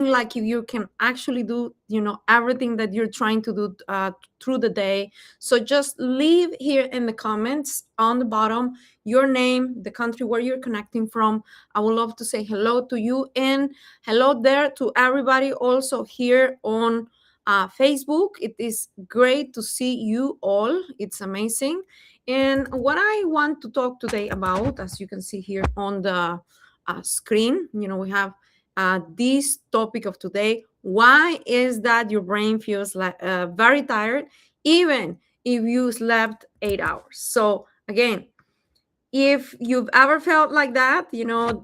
like you can actually do everything that you're trying to do through the day. So just leave here in the comments on the bottom your name, the country where you're connecting from. I would love to say hello to you, and hello there to everybody also here on Facebook. It is great to see you all. It's amazing. And what I want to talk today about, as you can see here on the screen, we have this topic of today. Why is that your brain feels like very tired even if you slept 8 hours? So again, if you've ever felt like that,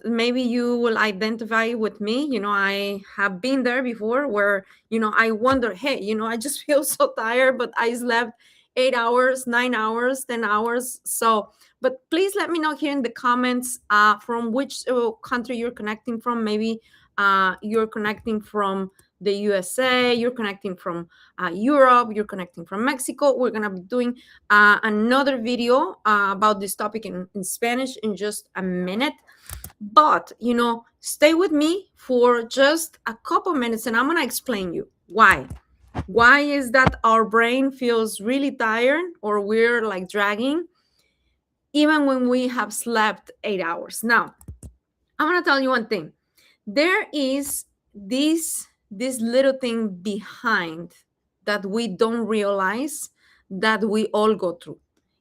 maybe you will identify with me. I have been there before, where I wonder, hey, I just feel so tired, but I slept 8 hours, 9 hours, 10 hours. So but please let me know here in the comments from which country you're connecting from. Maybe you're connecting from the USA, you're connecting from Europe, you're connecting from Mexico. We're gonna be doing another video about this topic in Spanish in just a minute. But stay with me for just a couple minutes, and I'm gonna explain you why. Why is that our brain feels really tired, or we're like dragging even when we have slept 8 hours? Now, I'm gonna tell you one thing. There is this little thing behind that we don't realize, that we all go through,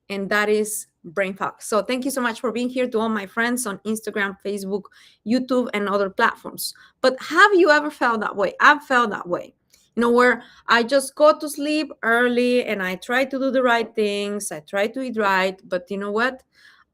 and that is brain fog. So thank you so much for being here, to all my friends on Instagram, Facebook, YouTube, and other platforms. But have you ever felt that way? I've felt that way, where I just go to sleep early and I try to do the right things, I try to eat right, but you know what,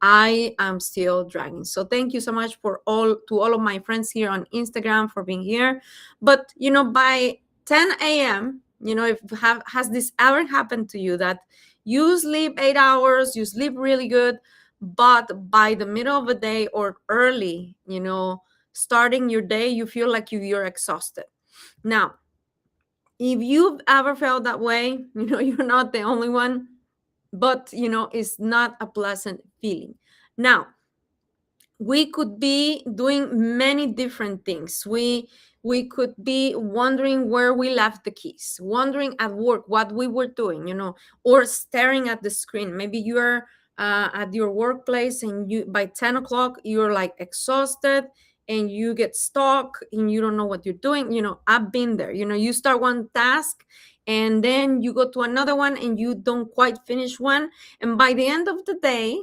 I am still dragging. So thank you so much for all of my friends here on Instagram for being here. But by 10 a.m., if has this ever happened to you, that you sleep 8 hours, you sleep really good, but by the middle of the day or early, starting your day, you feel like you're exhausted. Now, if you've ever felt that way, you're not the only one, but it's not a pleasant feeling. Now, we could be doing many different things. We could be wondering where we left the keys, wondering at work what we were doing, or staring at the screen. Maybe you're at your workplace, and you by 10 o'clock you're like exhausted, and you get stuck and you don't know what you're doing. I've been there. You start one task, and then you go to another one, and you don't quite finish one, and by the end of the day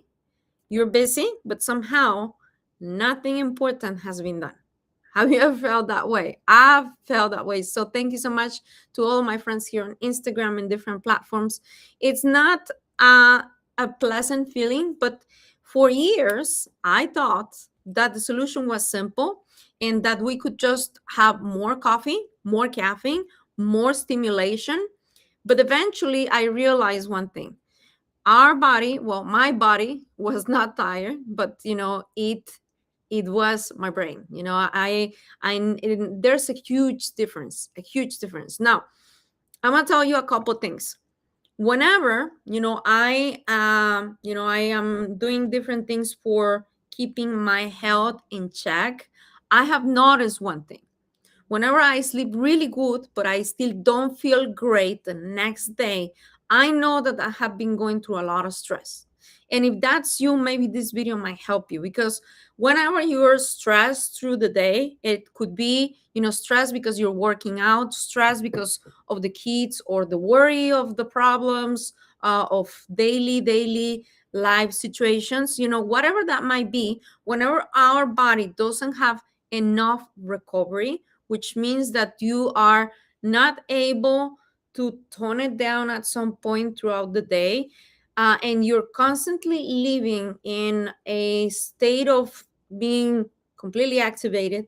you're busy, but somehow nothing important has been done. Have you ever felt that way? I've felt that way. So thank you so much to all my friends here on Instagram and different platforms. It's not a pleasant feeling, but for years I thought that the solution was simple, and that we could just have more coffee, more caffeine, more stimulation. But eventually I realized one thing. Our body, well, my body was not tired, but it was my brain. There's a huge difference, a huge difference. Now, I'm gonna tell you a couple things. Whenever I am doing different things for keeping my health in check, I have noticed one thing. Whenever I sleep really good, but I still don't feel great the next day, I know that I have been going through a lot of stress. And if that's you, maybe this video might help you, because whenever you're stressed through the day, it could be, stress because you're working out, stress because of the kids, or the worry of the problems of daily life situations, whatever that might be. Whenever our body doesn't have enough recovery, which means that you are not able to tone it down at some point throughout the day, and you're constantly living in a state of being completely activated,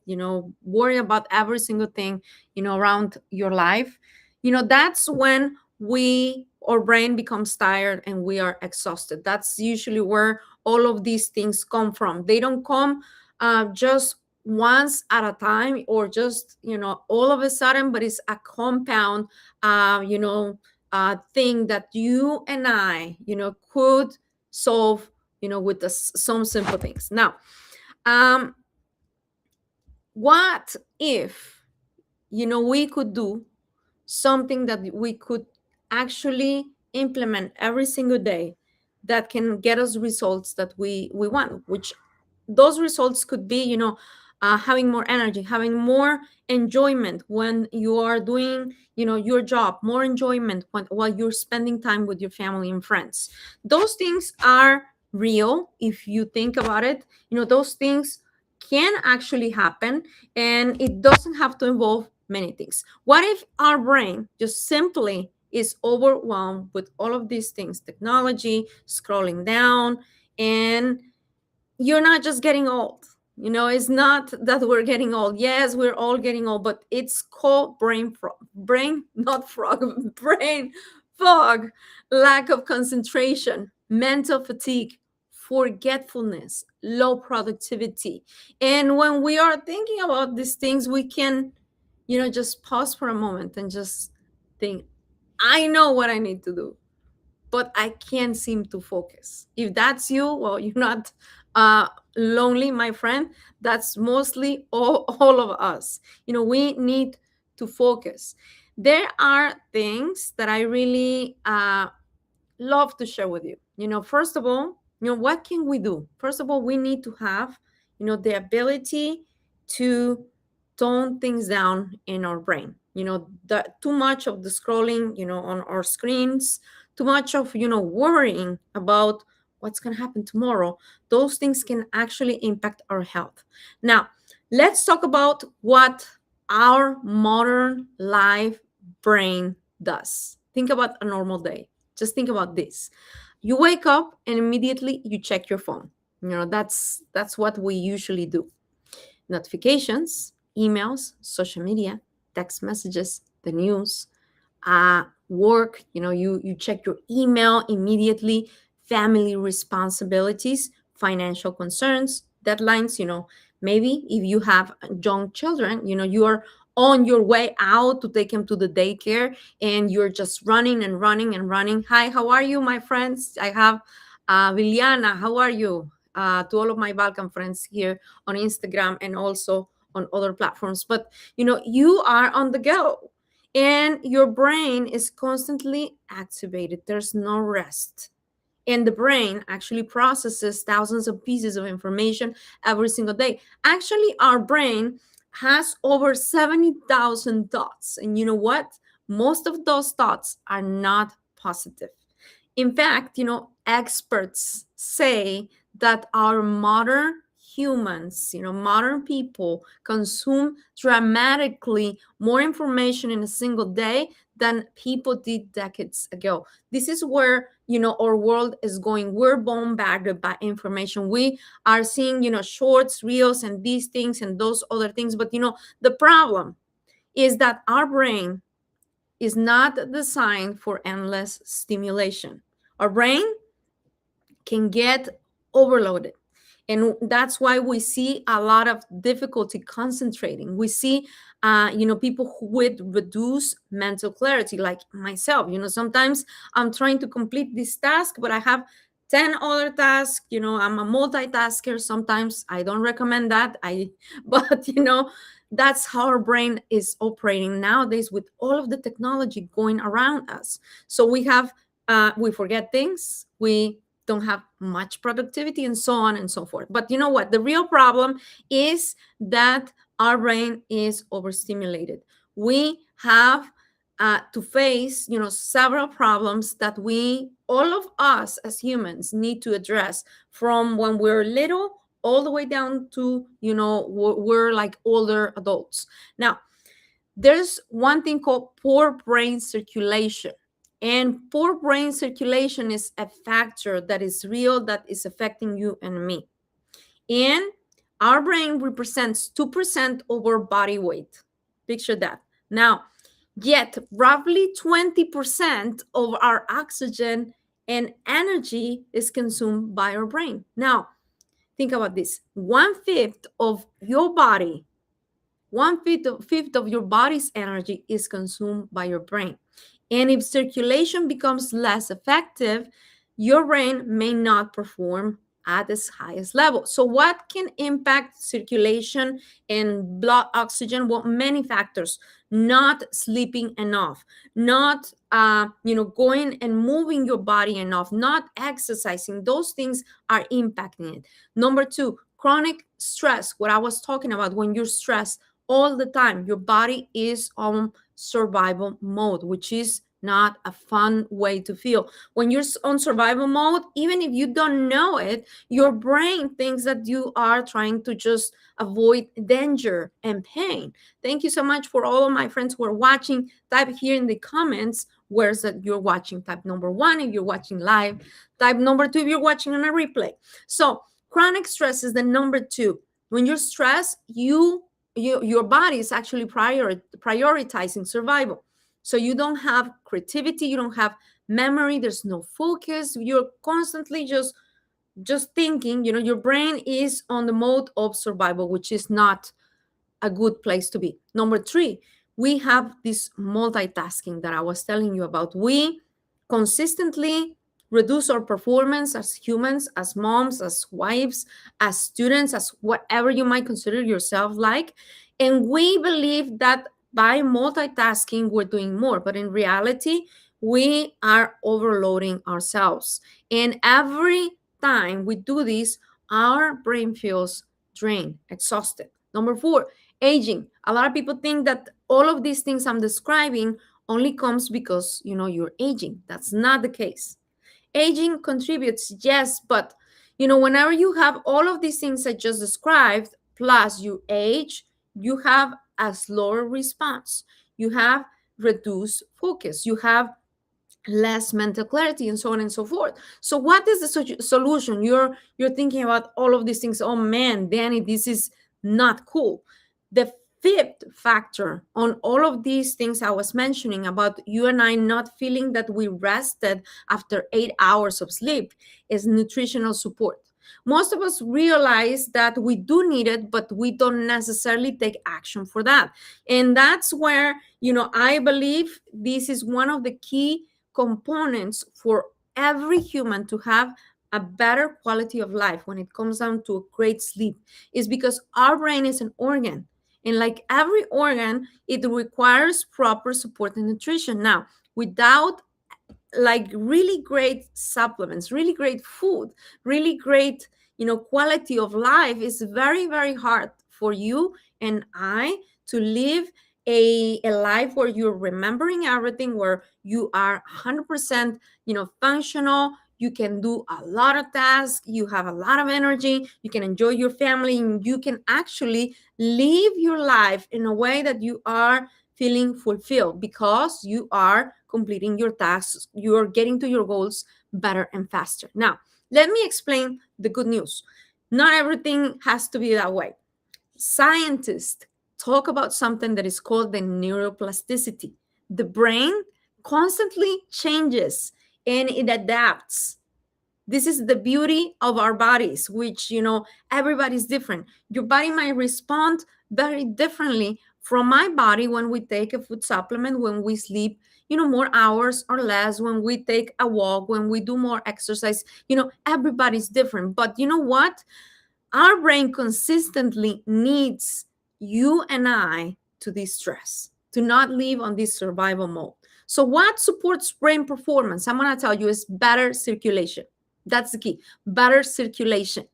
worry about every single thing, around your life, that's when our brain becomes tired and we are exhausted. That's usually where all of these things come from. They don't come just once at a time, or just all of a sudden, but it's a compound thing that you and I could solve with some simple things. Now, what if we could do something that we could actually implement every single day that can get us results that we want, which those results could be, having more energy, having more enjoyment when you are doing, your job, more enjoyment while you're spending time with your family and friends. Those things are real if you think about it. Those things can actually happen, and it doesn't have to involve many things. What if our brain just simply is overwhelmed with all of these things, technology, scrolling down, and you're not just getting old. It's not that we're getting old. Yes, we're all getting old, but it's called brain, not frog, brain fog, lack of concentration, mental fatigue, forgetfulness, low productivity. And when we are thinking about these things, we can, just pause for a moment and just think, I know what I need to do, but I can't seem to focus. If that's you, well, you're not lonely, my friend. That's mostly all of us. We need to focus. There are things that I really love to share with you. First of all, what can we do? First of all, we need to have, the ability to tone things down in our brain. Too much of the scrolling, on our screens, too much of, worrying about what's going to happen tomorrow. Those things can actually impact our health. Now, let's talk about what our modern life brain does. Think about a normal day. Just think about this. You wake up and immediately you check your phone. That's what we usually do. Notifications, emails, social media, text messages, the news, work. You check your email immediately. Family responsibilities, financial concerns, deadlines. Maybe if you have young children, you are on your way out to take them to the daycare, and you're just running and running and running. Hi, how are you, my friends? I have Viliana. How are you? To all of my Balkan friends here on Instagram and also on other platforms. But you are on the go, and your brain is constantly activated. There's no rest. And the brain actually processes thousands of pieces of information every single day. Actually, our brain has over 70,000 thoughts. And you know what? Most of those thoughts are not positive. In fact, experts say that our modern humans, modern people consume dramatically more information in a single day than people did decades ago. This is where, our world is going. We're bombarded by information. We are seeing, shorts, reels, and these things and those other things. But, the problem is that our brain is not designed for endless stimulation. Our brain can get overloaded. And that's why we see a lot of difficulty concentrating. We see, people with reduced mental clarity, like myself. Sometimes I'm trying to complete this task, but I have 10 other tasks. I'm a multitasker. Sometimes I don't recommend that. But that's how our brain is operating nowadays with all of the technology going around us. So we forget things. We don't have much productivity, and so on and so forth. But you know what? The real problem is that our brain is overstimulated. We have to face, several problems that all of us as humans, need to address, from when we're little all the way down to, we're like older adults. Now, there's one thing called poor brain circulation. And poor brain circulation is a factor that is real, that is affecting you and me. And our brain represents 2% of our body weight. Picture that. Now, yet roughly 20% of our oxygen and energy is consumed by our brain. Now, think about this. 1/5 of your body, 1/5 of your body's energy is consumed by your brain. And if circulation becomes less effective, your brain may not perform at its highest level. So what can impact circulation and blood oxygen? Well, many factors. Not sleeping enough, not going and moving your body enough, not exercising. Those things are impacting it. Number two, chronic stress. What I was talking about, when you're stressed all the time, your body is on survival mode, which is not a fun way to feel. When you're on survival mode, even if you don't know it, your brain thinks that you are trying to just avoid danger and pain. Thank you so much for all of my friends who are watching. Type here in the comments where's that you're watching. Type number one if you're watching live. Type number two if you're watching on a replay. So chronic stress is the number two. When you're stressed, your body is actually prioritizing survival. So you don't have creativity, you don't have memory, there's no focus. You're constantly just thinking, your brain is on the mode of survival, which is not a good place to be. Number three, we have this multitasking that I was telling you about. We consistently reduce our performance as humans, as moms, as wives, as students, as whatever you might consider yourself like. And we believe that by multitasking, we're doing more. But in reality, we are overloading ourselves. And every time we do this, our brain feels drained, exhausted. Number four, aging. A lot of people think that all of these things I'm describing only comes because you're aging. That's not the case. Aging contributes, yes, but whenever you have all of these things I just described, plus you age, you have a slower response. You have reduced focus. You have less mental clarity, and so on and so forth. So what is the solution? You're thinking about all of these things. Oh man, Danny, this is not cool. The fifth factor on all of these things I was mentioning about you and I not feeling that we rested after 8 hours of sleep is nutritional support. Most of us realize that we do need it, but we don't necessarily take action for that. And that's where, I believe this is one of the key components for every human to have a better quality of life when it comes down to a great sleep, is because our brain is an organ. And like every organ, it requires proper support and nutrition. Now, without like really great supplements, really great food, really great, quality of life, is very, very hard for you and I to live a life where you're remembering everything, where you are 100%, functional. You can do a lot of tasks. You have a lot of energy. You can enjoy your family, and you can actually live your life in a way that you are feeling fulfilled because you are completing your tasks. You are getting to your goals better and faster. Now, let me explain the good news. Not everything has to be that way. Scientists talk about something that is called the neuroplasticity. The brain constantly changes and it adapts. This is the beauty of our bodies, which, everybody's different. Your body might respond very differently from my body when we take a food supplement, when we sleep, more hours or less, when we take a walk, when we do more exercise. Everybody's different. But you know what? Our brain consistently needs you and I to de-stress, to not live on this survival mode. So what supports brain performance? I'm going to tell you is better circulation. That's the key, better circulation.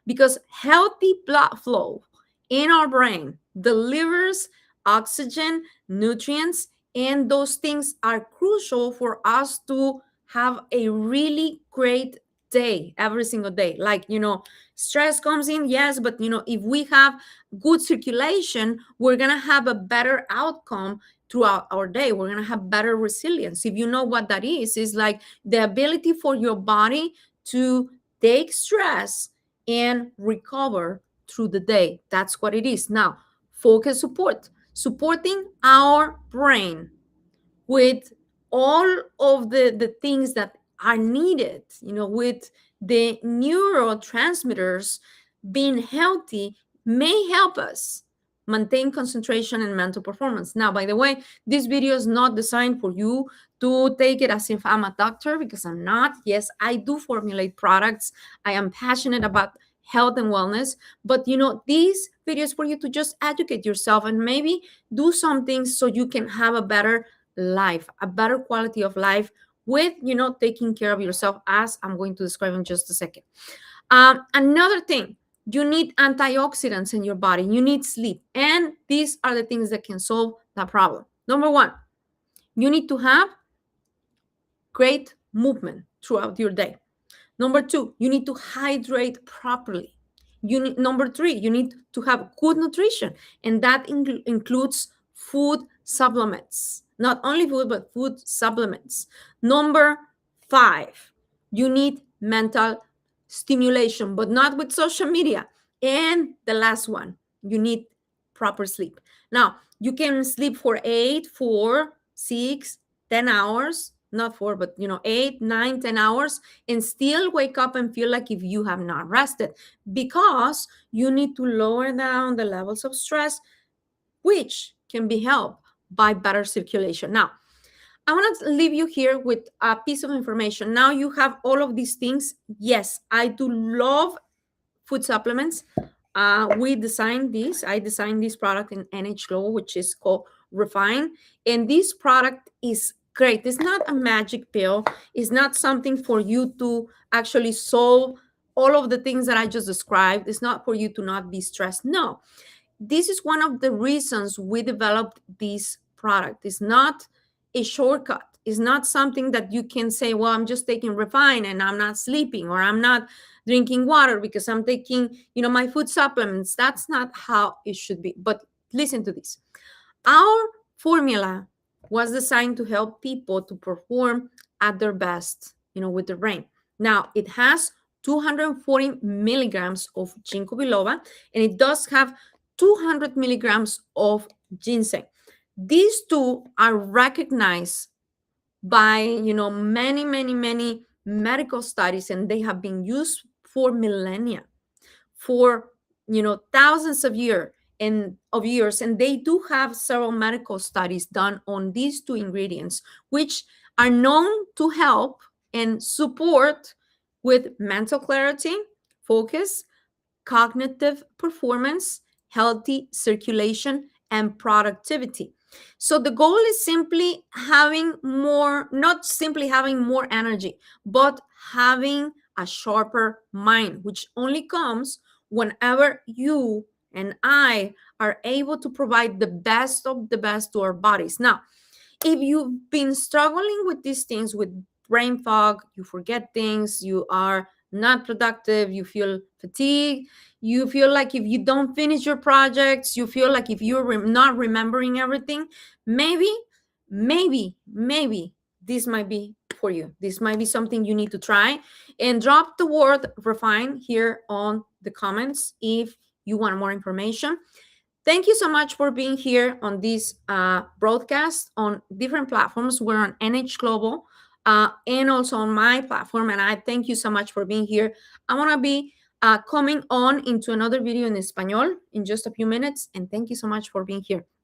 Because healthy blood flow in our brain delivers oxygen, nutrients, and those things are crucial for us to have a really great day every single day. Like, stress comes in, yes, but if we have good circulation, we're gonna have a better outcome throughout our day. We're gonna have better resilience. If you know what that is like the ability for your body to take stress and recover through the day. That's what it is. Now, focus support, supporting our brain with all of the things that are needed, with the neurotransmitters being healthy may help us maintain concentration and mental performance. Now, by the way, this video is not designed for you to take it as if I'm a doctor, because I'm not. Yes, I do formulate products. I am passionate about health and wellness, but these videos for you to just educate yourself and maybe do some things so you can have a better life, a better quality of life with taking care of yourself, as I'm going to describe in just a second. Another thing, you need antioxidants in your body, you need sleep, and these are the things that can solve that problem. Number one, you need to have great movement throughout your day. Number two, you need to hydrate properly. Number three, you need to have good nutrition, and that includes food supplements. Not only food, but food supplements. Number five, you need mental stimulation, but not with social media. And the last one, you need proper sleep. Now, you can sleep for 8, 4, 6, 10 hours, not 4, but 8, 9, 10 hours, and still wake up and feel like if you have not rested, because you need to lower down the levels of stress, which can be helped by better circulation. Now, I want to leave you here with a piece of information. Now you have all of these things. Yes, I do love food supplements. We designed this. I designed this product in NH Global, which is called Refine. And this product is great. It's not a magic pill. It's not something for you to actually solve all of the things that I just described. It's not for you to not be stressed. No, this is one of the reasons we developed this product. It's not a shortcut. It's not something that you can say, well, I'm just taking Refine and I'm not sleeping, or I'm not drinking water because I'm taking, my food supplements. That's not how it should be. But listen to this. Our formula was designed to help people to perform at their best, with the brain. Now, it has 240 milligrams of ginkgo biloba, and it does have 200 milligrams of ginseng. These two are recognized by many medical studies, and they have been used for millennia, for thousands of years, and they do have several medical studies done on these two ingredients, which are known to help and support with mental clarity, focus, cognitive performance, healthy circulation, and productivity. So the goal is simply having more, not simply having more energy, but having a sharper mind, which only comes whenever you and I are able to provide the best of the best to our bodies. Now, if you've been struggling with these things, with brain fog, you forget things, you are not productive, you feel fatigued, you feel like if you don't finish your projects, you feel like if you're not remembering everything, maybe this might be for you. This might be something you need to try, and drop the word Refine here on the comments if you want more information. Thank you so much for being here on this broadcast on different platforms. We're on NH Global and also on my platform. And I thank you so much for being here. I want to be coming on into another video in Espanol in just a few minutes. And thank you so much for being here. Bye.